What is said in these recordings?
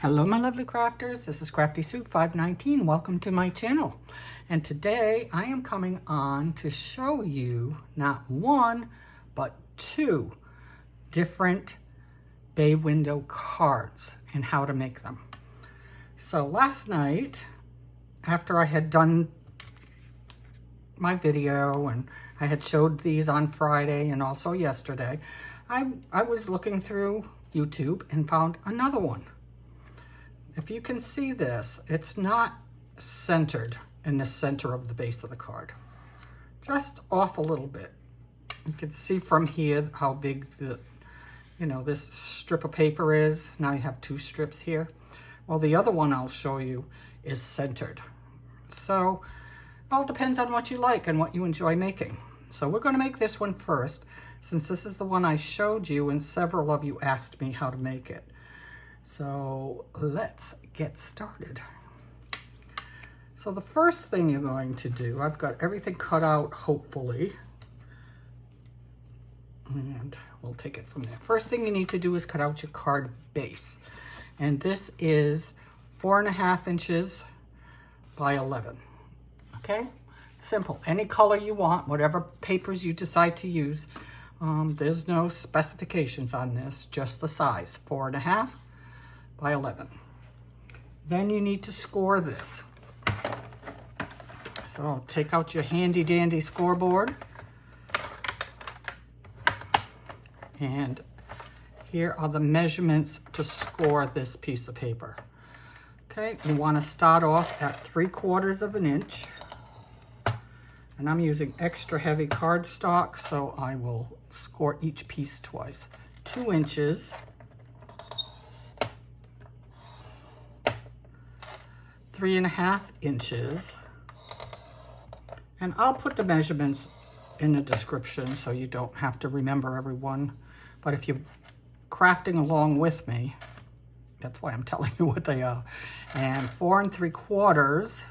Hello my lovely crafters, this is Crafty Soup 519. Welcome to my channel. And today I am coming on to show you not one, but two different bay window cards and how to make them. So last night, after I had done my video and I had showed these on Friday and also yesterday, I was looking through YouTube and found another one. If you can see this, it's not centered in the center of the base of the card. Just off a little bit. You can see from here how big this strip of paper is. Now you have two strips here. Well, the other one I'll show you is centered. So it all depends on what you like and what you enjoy making. So we're going to make this one first, since this is the one I showed you and several of you asked me how to make it. So let's get started. So the first thing you're going to do, I've got everything cut out, hopefully, and we'll take it from there. First thing you need to do is cut out your card base. And this is 4.5 inches by 11. Okay, simple. Any color you want, whatever papers you decide to use. There's no specifications on this, just the size, 4.5 by 11. Then you need to score this. So take out your handy dandy scoreboard. And here are the measurements to score this piece of paper. Okay, you want to start off at 3/4 of an inch. And I'm using extra heavy cardstock, so I will score each piece twice. 2 inches. 3.5 inches, and I'll put the measurements in the description so you don't have to remember everyone, but if you're crafting along with me, that's why I'm telling you what they are. And 4 3/4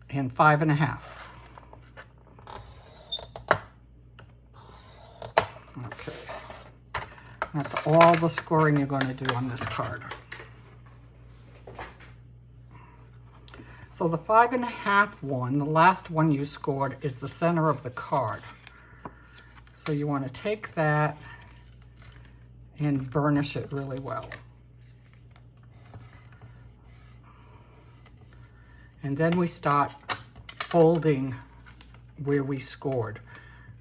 and 5.5. Okay. That's all the scoring you're going to do on this card. So the 5.5 one, the last one you scored, is the center of the card. So you want to take that and burnish it really well. And then we start folding where we scored.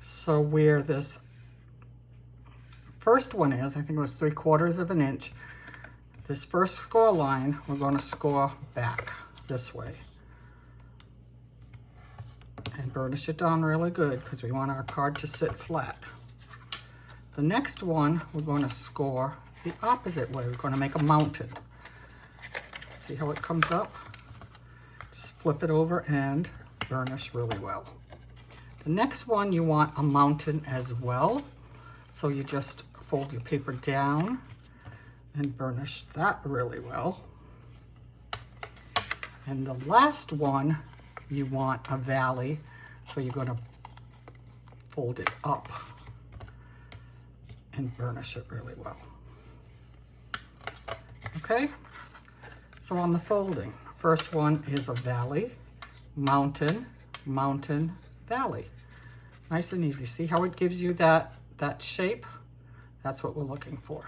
So where this first one is, I think it was 3/4 of an inch. This first score line, we're going to score back this way. And burnish it down really good because we want our card to sit flat. The next one, we're going to score the opposite way. We're going to make a mountain. See how it comes up? Just flip it over and burnish really well. The next one, you want a mountain as well. So you just fold your paper down and burnish that really well. And the last one, you want a valley. So you're going to fold it up and burnish it really well. Okay, so on the folding, first one is a valley, mountain, mountain, valley. Nice and easy. See how it gives you that shape? That's what we're looking for.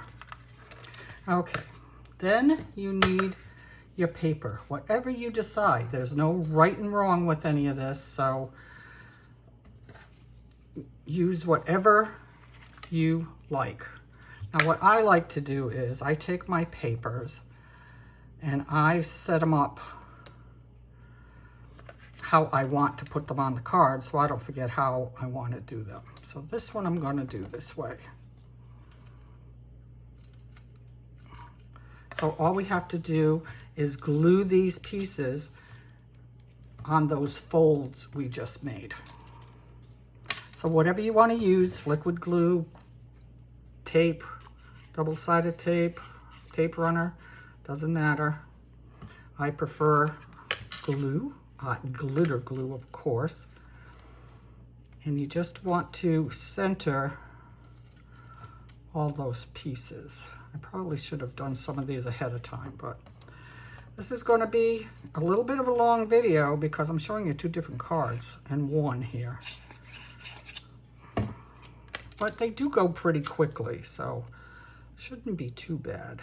Okay, then you need your paper, whatever you decide. There's no right and wrong with any of this, so use whatever you like. Now what I like to do is I take my papers and I set them up how I want to put them on the card, so I don't forget how I want to do them. So this one I'm going to do this way. So all we have to do is glue these pieces on those folds we just made. So whatever you want to use, liquid glue, tape, double-sided tape, tape runner, doesn't matter. I prefer glue, glitter glue, of course. And you just want to center all those pieces. I probably should have done some of these ahead of time, but this is going to be a little bit of a long video because I'm showing you two different cards and one here. But they do go pretty quickly, so shouldn't be too bad.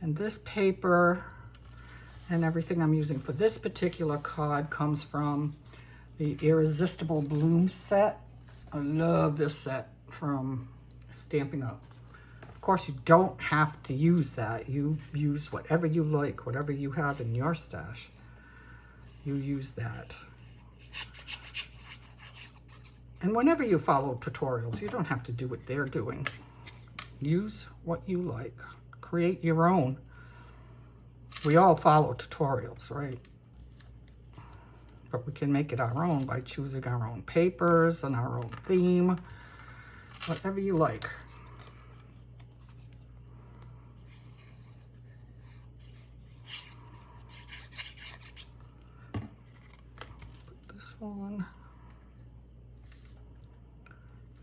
And this paper and everything I'm using for this particular card comes from the Irresistible Bloom set. I love this set from Stampin' Up. Of course, you don't have to use that. You use whatever you like, whatever you have in your stash. You use that. And whenever you follow tutorials, you don't have to do what they're doing. Use what you like. Create your own. We all follow tutorials, right? But we can make it our own by choosing our own papers and our own theme. Whatever you like. Put this one.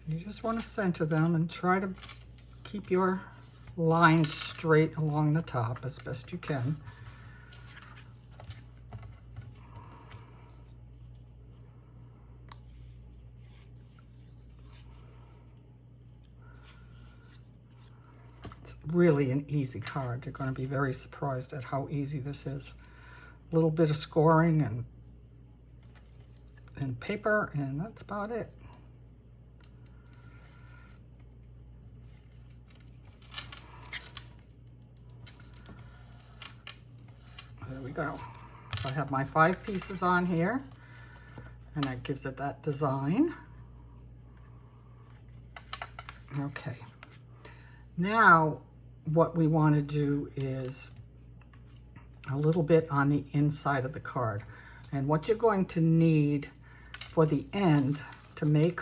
You just want to center them and try to keep your lines straight along the top as best you can. It's really an easy card. You're going to be very surprised at how easy this is. A little bit of scoring and paper, and that's about it. There we go. So I have my 5 pieces on here, and that gives it that design. Okay. Now, what we want to do is a little bit on the inside of the card. And what you're going to need for the end to make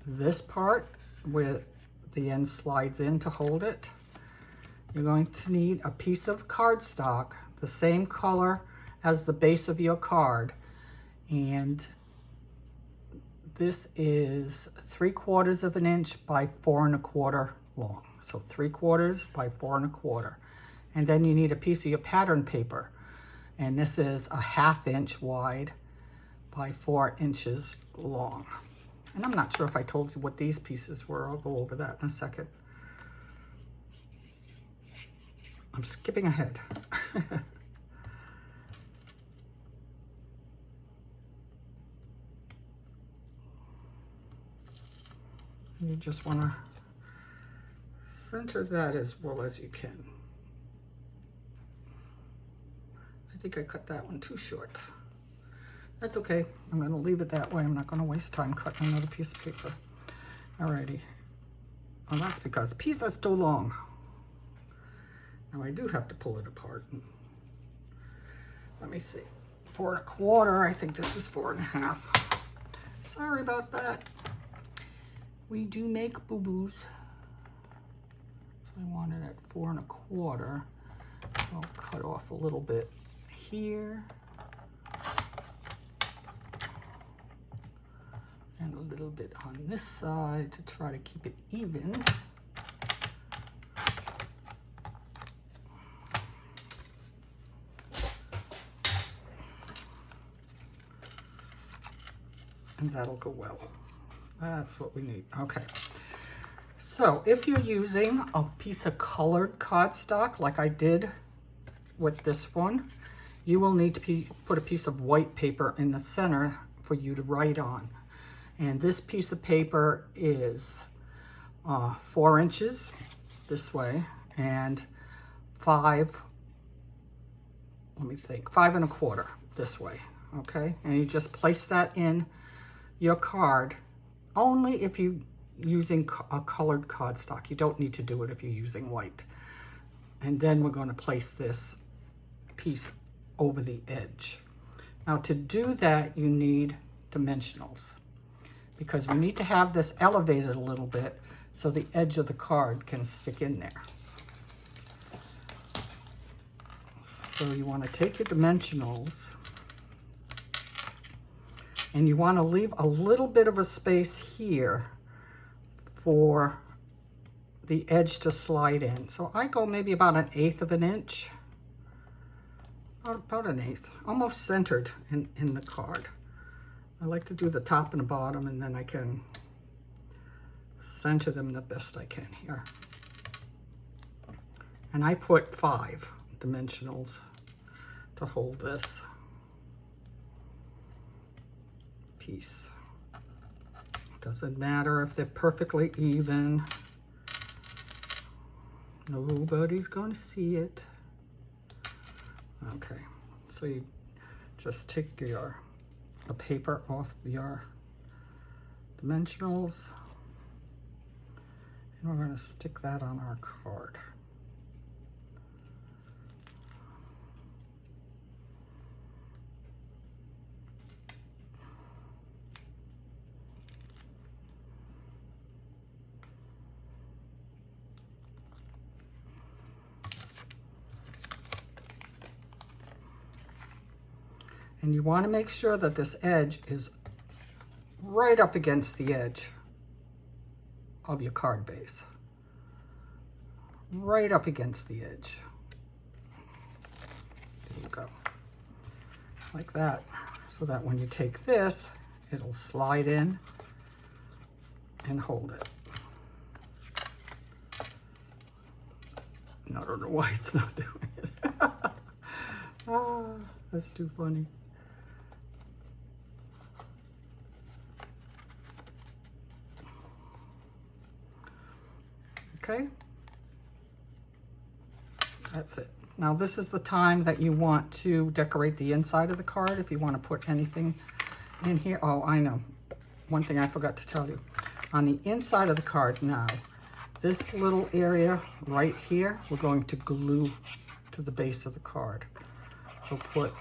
this part where the end slides in to hold it, you're going to need a piece of cardstock, the same color as the base of your card. And this is 3/4 of an inch by 4 1/4 long. So 3/4 by 4 1/4. And then you need a piece of your pattern paper. And this is a 1/2 inch wide by 4 inches long. And I'm not sure if I told you what these pieces were. I'll go over that in a second. I'm skipping ahead. You just want to center that as well as you can. I think I cut that one too short. That's okay. I'm going to leave it that way. I'm not going to waste time cutting another piece of paper. Alrighty. Well, that's because the piece is too long. Now I do have to pull it apart. Let me see. 4 1/4. I think this is 4 1/2. Sorry about that. We do make boo-boos. So I want it at 4 1/4. So I'll cut off a little bit here. And a little bit on this side to try to keep it even. And that'll go well. That's what we need. Okay. So if you're using a piece of colored cardstock like I did with this one, you will need to put a piece of white paper in the center for you to write on. And this piece of paper is 4 inches this way and 5 1/4 this way. Okay. And you just place that in your card only if you're using a colored cardstock. You don't need to do it if you're using white. And then we're going to place this piece over the edge. Now to do that, you need dimensionals because we need to have this elevated a little bit so the edge of the card can stick in there. So you want to take your dimensionals and you want to leave a little bit of a space here for the edge to slide in. So I go maybe about 1/8 of an inch, about 1/8, almost centered in the card. I like to do the top and the bottom, and then I can center them the best I can here. And I put 5 dimensionals to hold this piece. Doesn't matter if they're perfectly even. Nobody's gonna see it. Okay, so you just take the paper off your dimensionals, and we're gonna stick that on our card. And you want to make sure that this edge is right up against the edge of your card base. Right up against the edge. There you go. Like that. So that when you take this, it'll slide in and hold it. And I don't know why it's not doing it. Ah, that's too funny. Okay, that's it. Now this is the time that you want to decorate the inside of the card if you want to put anything in here. Oh, I know. One thing I forgot to tell you. On the inside of the card now, this little area right here, we're going to glue to the base of the card. So put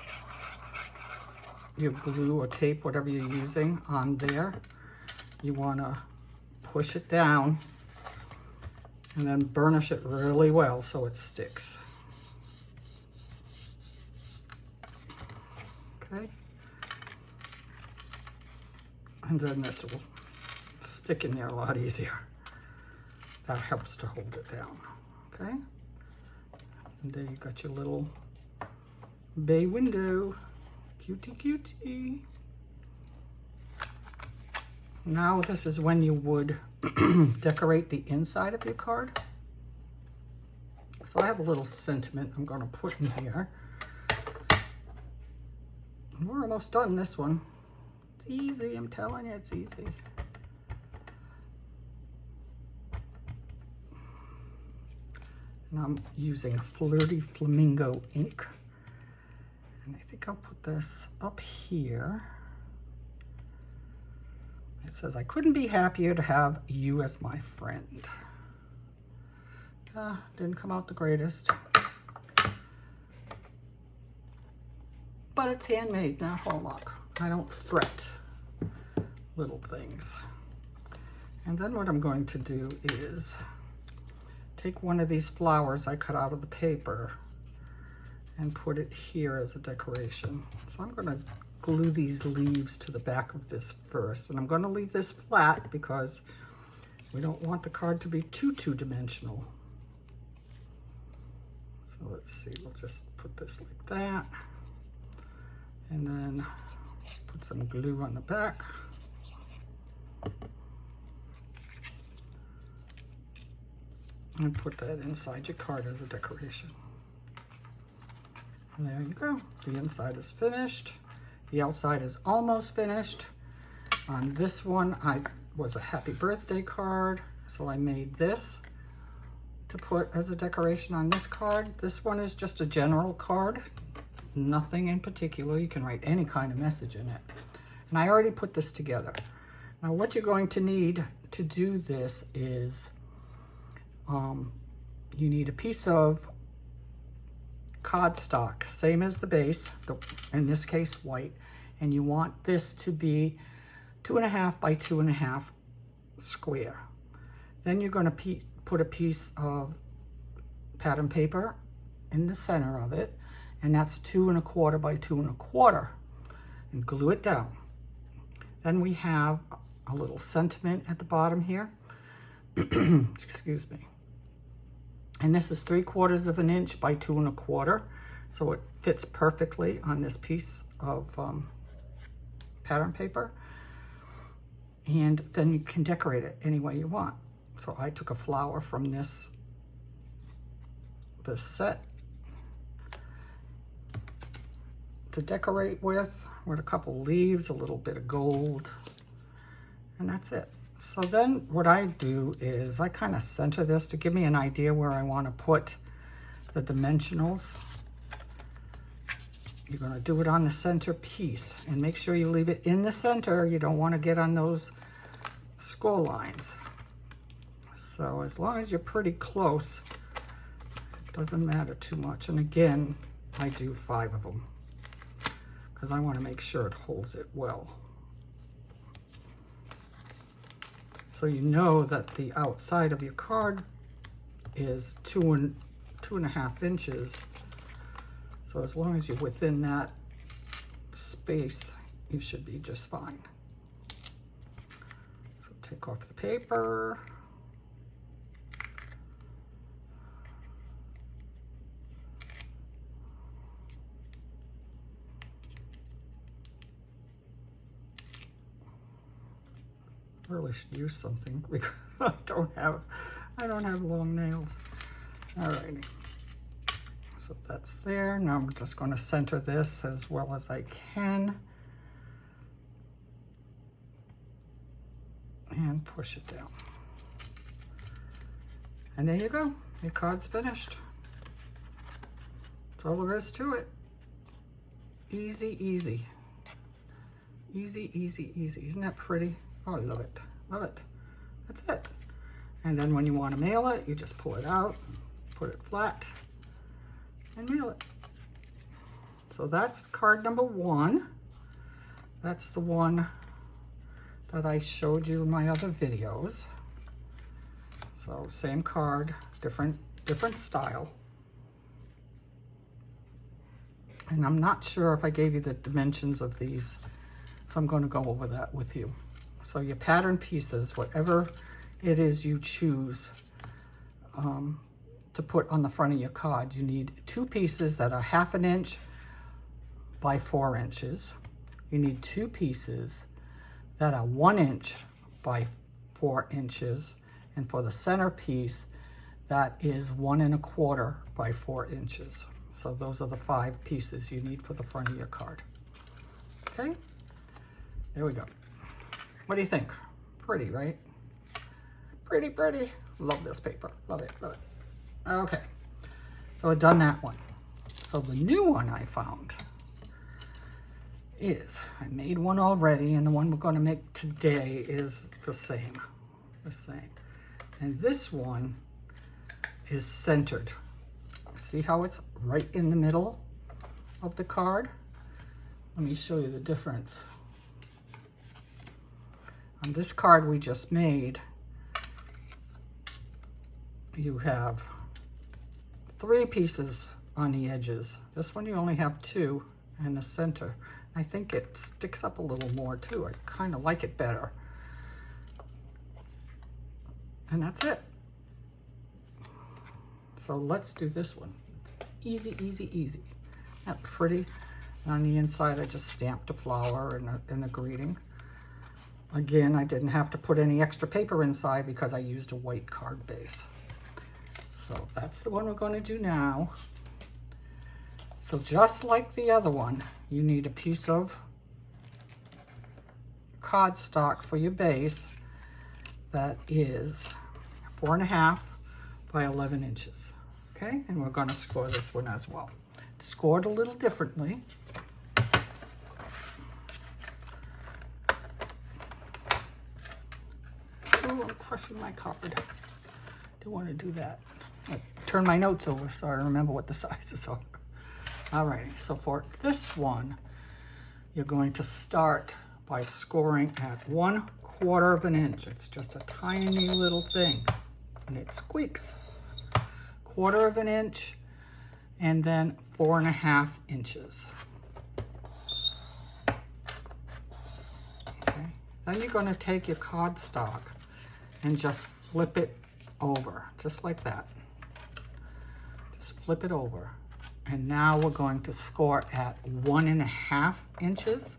your glue or tape, whatever you're using, on there. You want to push it down and then burnish it really well so it sticks. Okay. And then this will stick in there a lot easier. That helps to hold it down. Okay. And there you got your little bay window. Cutie, cutie. Now this is when you would decorate the inside of your card. So I have a little sentiment I'm going to put in here. And we're almost done this one. It's easy, I'm telling you, it's easy. And I'm using Flirty Flamingo ink. And I think I'll put this up here. It says, I couldn't be happier to have you as my friend. Didn't come out the greatest. But it's handmade, not Hallmark. I don't fret little things. And then what I'm going to do is take one of these flowers I cut out of the paper and put it here as a decoration. So I'm going to glue these leaves to the back of this first. And I'm going to leave this flat because we don't want the card to be too two-dimensional. So let's see, we'll just put this like that. And then put some glue on the back. And put that inside your card as a decoration. And there you go. The inside is finished. The outside is almost finished. On this one, I was a happy birthday card, so I made this to put as a decoration on this card. This one is just a general card, nothing in particular. You can write any kind of message in it. And I already put this together. Now what you're going to need to do this is, you need a piece of cardstock, same as the base, in this case white, and you want this to be 2.5 by 2.5 square. Then you're going to put a piece of pattern paper in the center of it, and that's 2.25 by 2.25, and glue it down. Then we have a little sentiment at the bottom here. Excuse me. And this is 3/4 of an inch by 2 1/4. So it fits perfectly on this piece of pattern paper. And then you can decorate it any way you want. So I took a flower from this set to decorate with a couple leaves, a little bit of gold, and that's it. So then what I do is I kind of center this to give me an idea where I want to put the dimensionals. You're going to do it on the center piece and make sure you leave it in the center. You don't want to get on those score lines. So as long as you're pretty close, it doesn't matter too much. And again, I do 5 of them because I want to make sure it holds it well. So you know that the outside of your card is 2.5 inches. So as long as you're within that space, you should be just fine. So take off the paper. Really should use something because I don't have long nails. Alrighty, so that's there. Now I'm just going to center this as well as I can and push it down. And there you go. Your card's finished. That's all there is to it. Easy, easy. Easy, easy, easy. Isn't that pretty? Oh, I love it. Love it. That's it. And then when you want to mail it, you just pull it out, put it flat, and mail it. So that's card number 1. That's the one that I showed you in my other videos. So same card, different style. And I'm not sure if I gave you the dimensions of these, so I'm going to go over that with you. So your pattern pieces, whatever it is you choose to put on the front of your card, you need 2 pieces that are 1/2 inch by 4 inches. You need 2 pieces that are 1 inch by 4 inches. And for the center piece, that is 1 1/4 by 4 inches. So those are the 5 pieces you need for the front of your card. Okay, there we go. What do you think? Pretty, right? Pretty, pretty. Love this paper. Love it, love it. Okay, so I've done that one. So the new one I found is, I made one already, and the one we're going to make today is the same. And this one is centered. See how it's right in the middle of the card? Let me show you the difference. On this card we just made, you have 3 pieces on the edges. This one you only have 2 in the center. I think it sticks up a little more too. I kind of like it better. And that's it. So let's do this one. It's easy, easy, easy. Isn't that pretty? And on the inside I just stamped a flower and a greeting. Again, I didn't have to put any extra paper inside because I used a white card base. So that's the one we're going to do now. So just like the other one, you need a piece of cardstock for your base that is 4.5 by 11 inches. Okay, and we're going to score this one as well. It's scored a little differently. Oh, I'm crushing my card. Don't want to do that. I turn my notes over so I remember what the sizes are. Alrighty, so for this one, you're going to start by scoring at 1/4 of an inch. It's just a tiny little thing, and it squeaks. 1/4 of an inch, and then 4.5 inches. Okay, then you're going to take your cardstock and just flip it over, just like that. Just flip it over. And now we're going to score at 1.5 inches.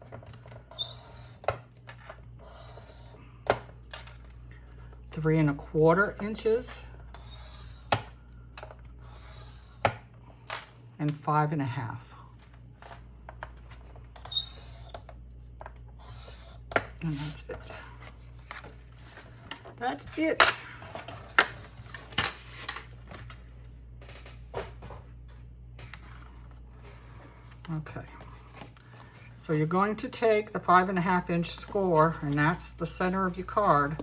Three and 1/4 inches. And 5.5. And that's it. That's it. Okay. So you're going to take the 5.5 inch score, and that's the center of your card,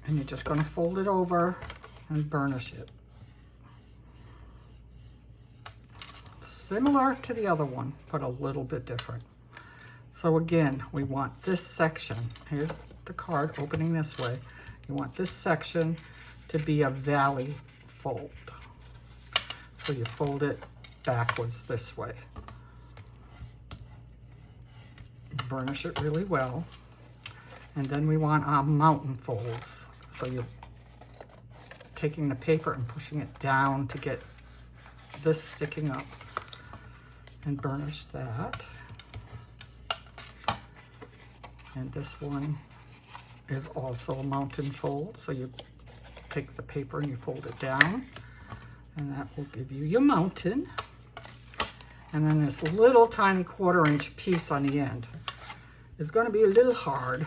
and you're just going to fold it over and burnish it. Similar to the other one, but a little bit different. So again, we want this section. Here's the card opening this way. You want this section to be a valley fold. So you fold it backwards this way. Burnish it really well. And then we want our mountain folds. So you're taking the paper and pushing it down to get this sticking up. And burnish that. And this one is also a mountain fold. So you take the paper and you fold it down. And that will give you your mountain. And then this little tiny 1/4 inch piece on the end is going to be a little hard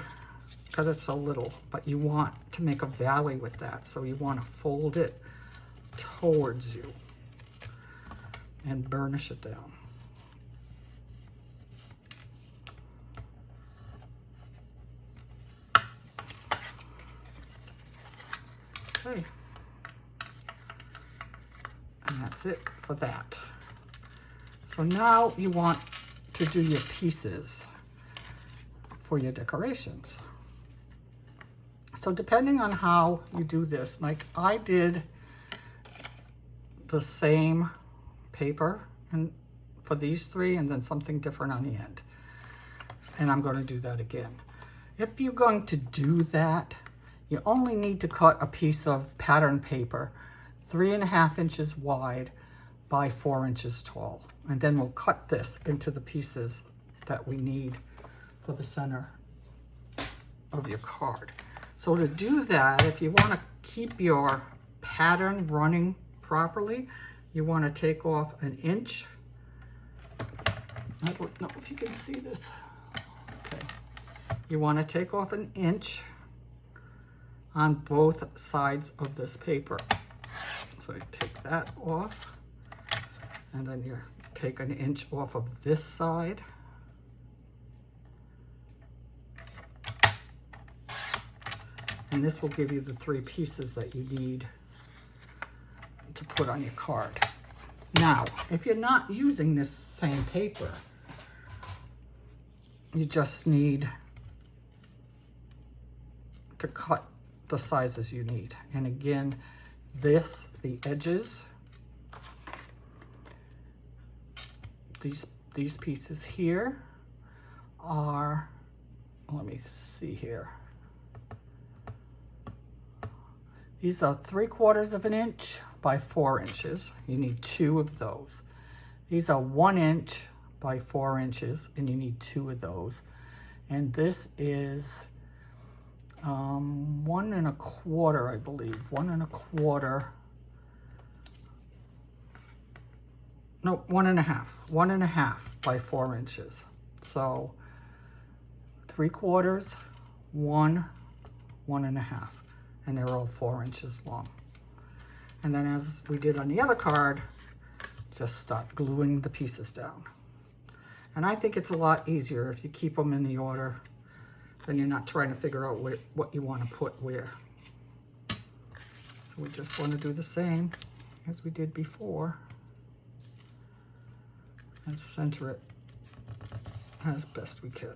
because it's so little. But you want to make a valley with that. So you want to fold it towards you and burnish it down. Okay. And that's it for that. So now you want to do your pieces for your decorations. So depending on how you do this, like I did the same paper and for these three and then something different on the end. And I'm going to do that again. If you're going to do that, you only need to cut a piece of pattern paper 3.5 inches wide by 4 inches tall. And then we'll cut this into the pieces that we need for the center of your card. So to do that, if you want to keep your pattern running properly, you want to take off 1 inch. I don't know if you can see this. Okay. You want to take off 1 inch on both sides of this paper. So you take that off, and then you take 1 inch off of this side. And this will give you the 3 pieces that you need to put on your card. Now, if you're not using this same paper, you just need to cut the sizes you need. And again, the edges, these pieces here are, let me see here. These are 3/4 of an inch by 4 inches. You need 2 of those. These are 1 inch by 4 inches, and you need 2 of those. And this is 1 1/4, I believe. 1 1/4. No, 1 1/2. 1 1/2 by 4 inches. So 3/4, 1, 1 1/2. And they're all 4 inches long. And then as we did on the other card, just start gluing the pieces down. And I think it's a lot easier if you keep them in the order, then you're not trying to figure out what you want to put where. So we just want to do the same as we did before and center it as best we can.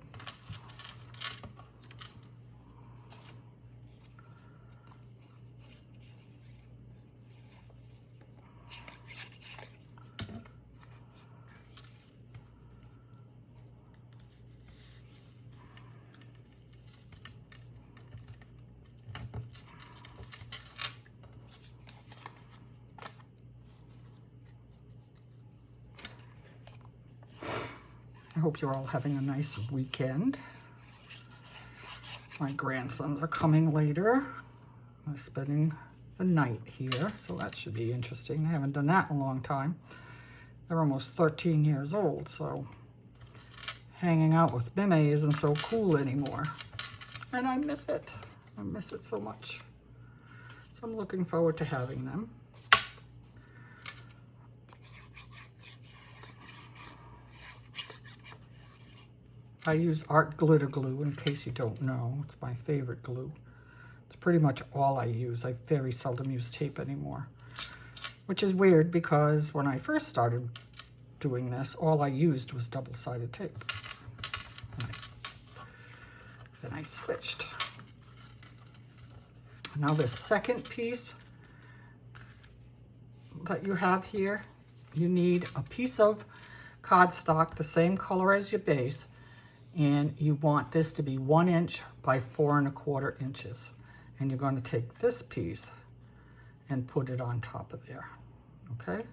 hope you're all having a nice weekend. My grandsons are coming later. I'm spending the night here, so that should be interesting. I haven't done that in a long time. They're almost 13 years old, so hanging out with Mime isn't so cool anymore. And I miss it. I miss it so much. So I'm looking forward to having them. I use art glitter glue, in case you don't know. It's my favorite glue. It's pretty much all I use. I very seldom use tape anymore. Which is weird because when I first started doing this, all I used was double-sided tape. Then I switched. Now the second piece that you have here, you need a piece of cardstock the same color as your base, and you want this to be 1 inch by 4 1/4 inches. And you're going to take this piece and put it on top of there, okay?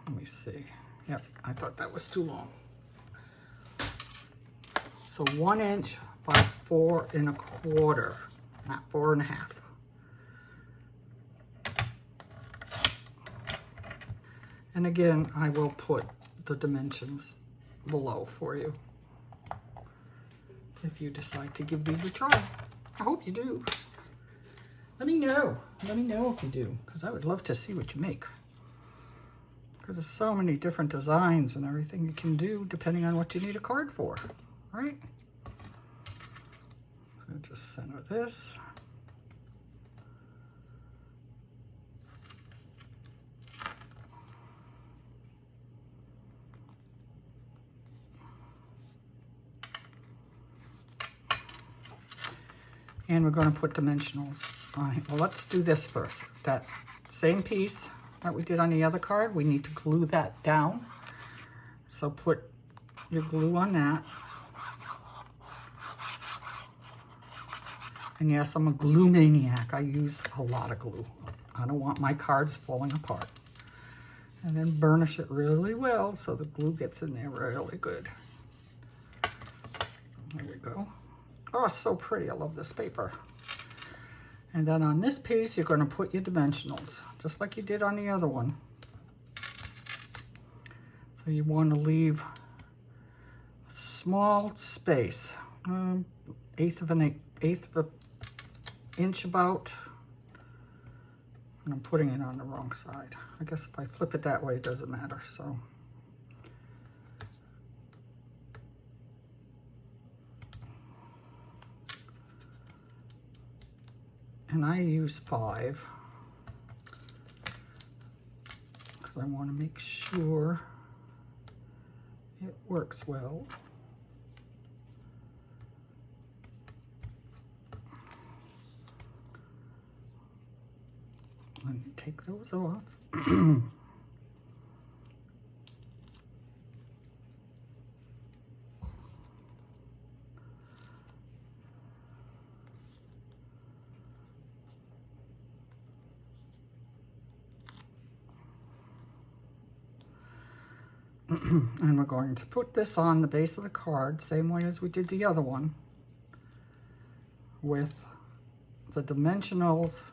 Let me see. Yep, I thought that was too long. So 1 inch by 4 1/4, not 4 1/2. And again, I will put the dimensions below for you if you decide to give these a try. I hope you do. Let me know. Let me know if you do, because I would love to see what you make. Because there's so many different designs and everything you can do depending on what you need a card for, right? So just center this. And we're going to put dimensionals on it. Well, let's do this first. That same piece that we did on the other card, we need to glue that down. So put your glue on that. And yes, I'm a glue maniac. I use a lot of glue. I don't want my cards falling apart. And then burnish it really well so the glue gets in there really good. There we go. Oh, it's so pretty. I love this paper. And then on this piece, you're going to put your dimensionals, just like you did on the other one. So you want to leave a small space, eighth of an inch about. And I'm putting it on the wrong side. I guess if I flip it that way, it doesn't matter. So. And I use 5 because I want to make sure it works well. Let me take those off. And we're going to put this on the base of the card, same way as we did the other one, with the dimensionals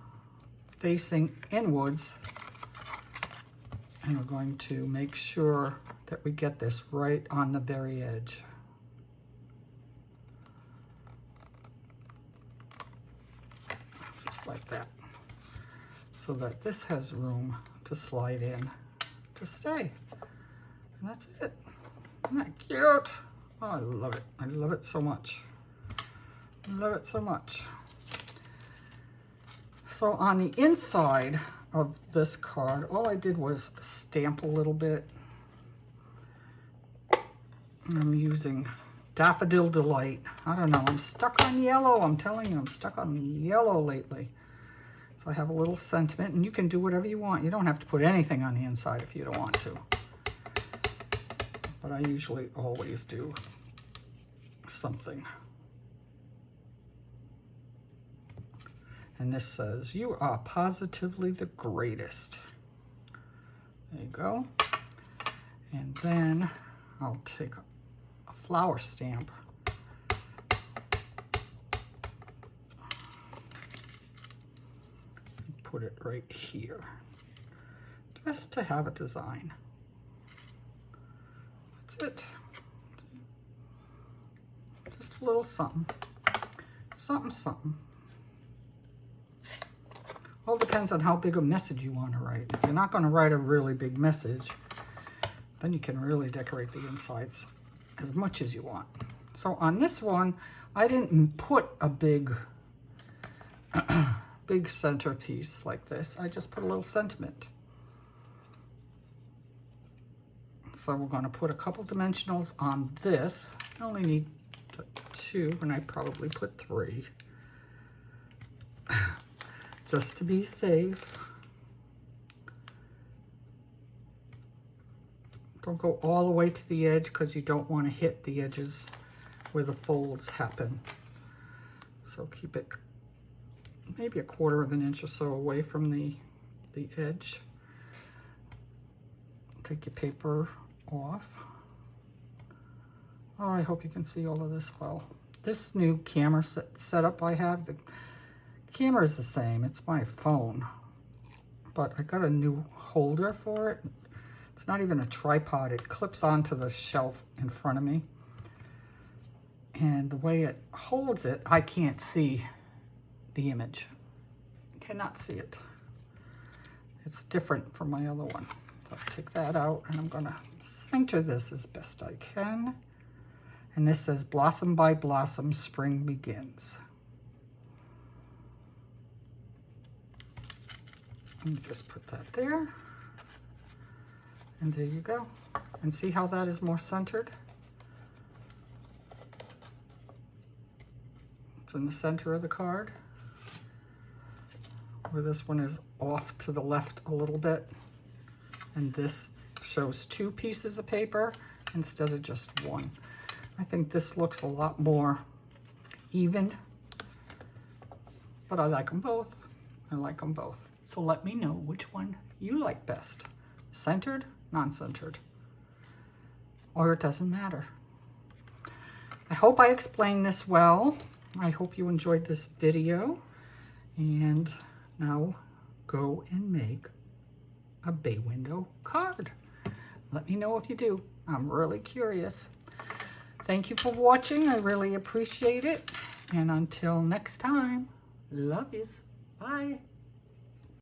facing inwards. And we're going to make sure that we get this right on the very edge. Just like that. So that this has room to slide in to stay. And that's it. Isn't that cute? Oh, I love it. I love it so much. I love it so much. So on the inside of this card, all I did was stamp a little bit. And I'm using Daffodil Delight. I don't know. I'm stuck on yellow. I'm telling you, I'm stuck on yellow lately. So I have a little sentiment, and you can do whatever you want. You don't have to put anything on the inside if you don't want to. But I usually always do something. And this says, "You are positively the greatest." There you go. And then I'll take a flower stamp. Put it right here, just to have a design. That's it. Just a little something. Something, something. All depends on how big a message you want to write. If you're not going to write a really big message, then you can really decorate the insides as much as you want. So on this one, I didn't put a big big centerpiece like this. I just put a little sentiment. So we're going to put a couple dimensionals on this. I only need 2, and I probably put 3. Just to be safe. Don't go all the way to the edge because you don't want to hit the edges where the folds happen. So keep it maybe 1/4 of an inch or so away from the edge. Take your paper off. Oh, I hope you can see all of this well. This new camera setup I have, the camera is the same. It's my phone, but I got a new holder for it. It's not even a tripod. It clips onto the shelf in front of me. And the way it holds it, I can't see the image. Cannot see it. It's different from my other one. So I'll take that out, and I'm gonna center this as best I can. And this says, "Blossom by blossom, spring begins." Let me just put that there. And there you go. And see how that is more centered? It's in the center of the card, where this one is off to the left a little bit. And this shows 2 pieces of paper instead of just 1. I think this looks a lot more even, but I like them both. I like them both. So let me know which one you like best. Centered, non-centered, or it doesn't matter. I hope I explained this well. I hope you enjoyed this video. And now go and make a bay window card. Let me know if you do. I'm really curious. Thank you for watching. I really appreciate it. And until next time, love yous. Bye.